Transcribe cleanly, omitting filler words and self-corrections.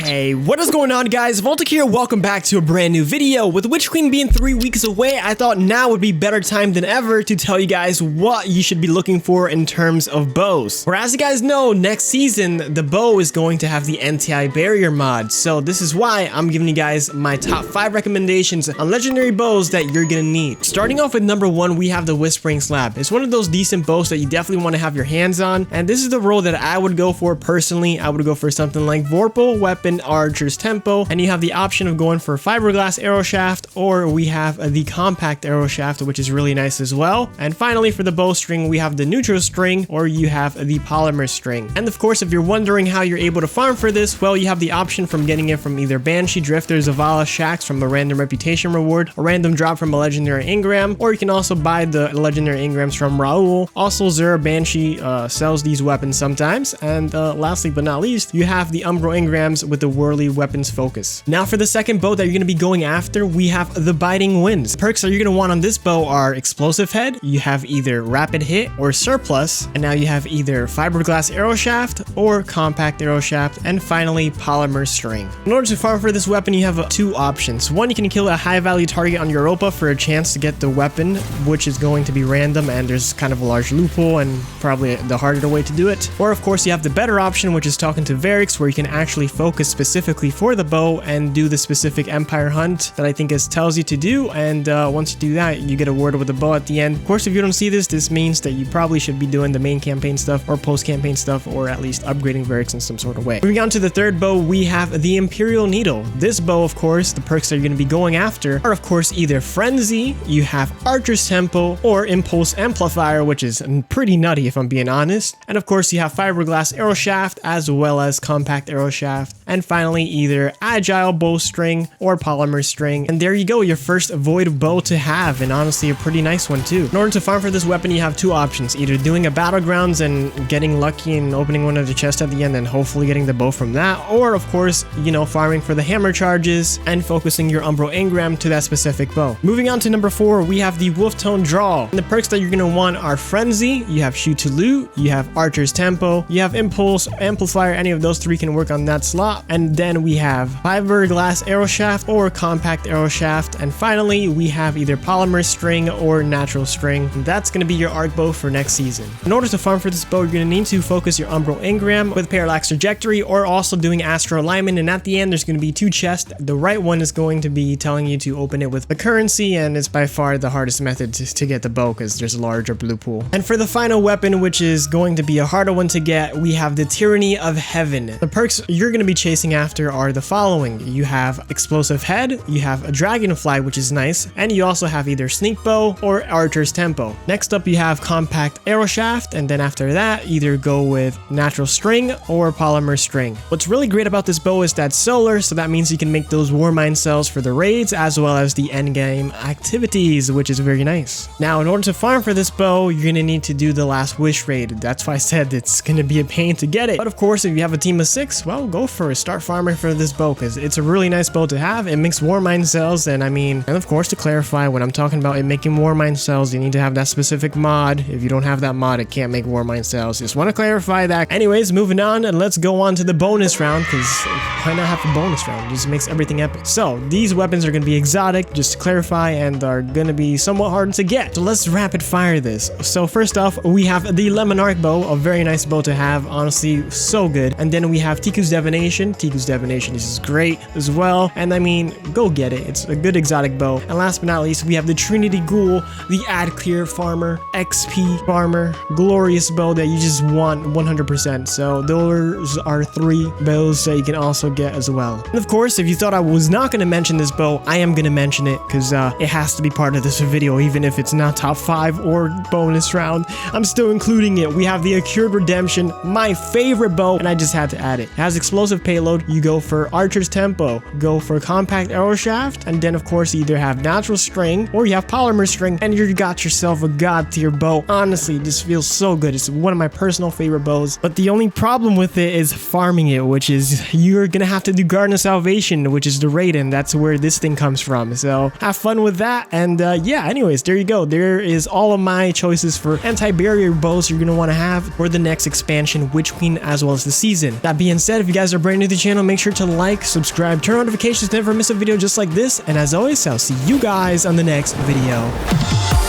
Hey, what is going on, guys? Voltic here. Welcome back to a brand new video. With Witch Queen being 3 weeks away, I thought now would be better time than ever to tell you guys what you should be looking for in terms of bows. For as you guys know, next season, the bow is going to have the anti-barrier mod. So this is why I'm giving you guys my top 5 recommendations on legendary bows that you're gonna need. Starting off with number 1, we have the Whispering Slab. It's one of those decent bows that you definitely want to have your hands on. And this is the role that I would go for personally. I would go for something like Vorpal, Weapon, Archer's Tempo, and you have the option of going for fiberglass arrow shaft, or we have the compact arrow shaft, which is really nice as well. And finally, for the bowstring, we have the neutral string, or you have the polymer string. And of course, if you're wondering how you're able to farm for this, well, you have the option from getting it from either Banshee, Drifter, Zavala, Shax from a random reputation reward, a random drop from a legendary engram, or you can also buy the legendary engrams from Raoul. Also, Zera Banshee sells these weapons sometimes. And lastly but not least, you have the Umbro engrams with the Whirly Weapons focus. Now for the second bow that you're going to be going after, we have the Biting Winds. Perks that you're going to want on this bow are Explosive Head, you have either Rapid Hit or Surplus, and now you have either Fiberglass Arrow Shaft or Compact Arrow Shaft, and finally Polymer String. In order to farm for this weapon, you have 2 options. One, you can kill a high value target on Europa for a chance to get the weapon, which is going to be random, and there's kind of a large loophole and probably the harder way to do it. Or of course, you have the better option, which is talking to Varix, where you can actually focus specifically for the bow and do the specific Empire hunt that I think it tells you to do. And once you do that, you get awarded with a bow at the end. Of course, if you don't see this, this means that you probably should be doing the main campaign stuff or post-campaign stuff, or at least upgrading Varix in some sort of way. Moving on to the third bow, we have the Imperial Needle. This bow, of course, the perks that you're going to be going after are, of course, either Frenzy, you have Archer's Tempo, or Impulse Amplifier, which is pretty nutty if I'm being honest. And of course, you have Fiberglass Arrow Shaft as well as Compact Arrow Shaft. And finally, either Agile Bowstring or Polymer String. And there you go, your first Void bow to have, and honestly a pretty nice one too. In order to farm for this weapon, you have 2 options, either doing a Battlegrounds and getting lucky and opening one of the chests at the end and hopefully getting the bow from that, or of course, you know, farming for the hammer charges and focusing your Umbro engram to that specific bow. Moving on to number 4, we have the Wolf Tone Draw. And the perks that you're going to want are Frenzy, you have Shoot to Loot, you have Archer's Tempo, you have Impulse Amplifier. Any of those 3 can work on that slot. And then we have Fiberglass Arrow Shaft or Compact Arrow Shaft. And finally, we have either Polymer String or Natural String. And that's going to be your arc bow for next season. In order to farm for this bow, you're going to need to focus your Umbro engram with Parallax Trajectory or also doing Astro Alignment. And at the end, there's going to be 2 chests. The right one is going to be telling you to open it with the currency, and it's by far the hardest method to get the bow because there's a larger blue pool. And for the final weapon, which is going to be a harder one to get, we have the Tyranny of Heaven. The perks you're going to be chasing after are the following. You have Explosive Head, you have a Dragonfly, which is nice, and you also have either Sneak Bow or Archer's Tempo. Next up, you have Compact Arrow Shaft, and then after that, either go with Natural String or Polymer String. What's really great about this bow is that solar, so that means you can make those Warmind cells for the raids as well as the endgame activities, which is very nice. Now, in order to farm for this bow, you're going to need to do the Last Wish raid. That's why I said it's going to be a pain to get it. But of course, if you have a team of 6, well, go for it. Start farming for this bow because it's a really nice bow to have. It makes Warmind cells, and of course, to clarify, when I'm talking about it making Warmind cells, you need to have that specific mod. If you don't have that mod, it can't make Warmind cells. Just want to clarify that. Anyways, moving on, and let's go on to the bonus round, because why not have a bonus round? It just makes everything epic. So these weapons are going to be exotic, just to clarify, and are going to be somewhat hard to get. So let's rapid fire this. So first off, we have the Lemon Arc bow, a very nice bow to have, honestly, so good. And then we have Tiku's Divination. Tiku's Divination is great as well, and go get it. It's a good exotic bow. And last but not least, we have the Trinity Ghoul, the Ad Clear Farmer, XP Farmer, glorious bow that you just want 100%. So those are 3 bows that you can also get as well. And of course, if you thought I was not going to mention this bow, I am going to mention it because it has to be part of this video, even if it's not top 5 or bonus round. I'm still including it. We have the Accured Redemption, my favorite bow, and I just had to add it. It has explosive payload. You go for Archer's Tempo, go for Compact Arrow Shaft, and then of course you either have Natural String or you have Polymer String, and you got yourself a god tier bow. Honestly, this feels so good. It's one of my personal favorite bows, but the only problem with it is farming it, which is you're gonna have to do Garden of Salvation, which is the raid, and that's where this thing comes from. So have fun with that. And yeah, anyways, there you go. There is all of my choices for anti-barrier bows you're gonna want to have for the next expansion, Witch Queen, as well as the season. That being said, if you guys are brand new new to the channel, make sure to like, subscribe, turn on notifications to never miss a video just like this. And as always, I'll see you guys on the next video.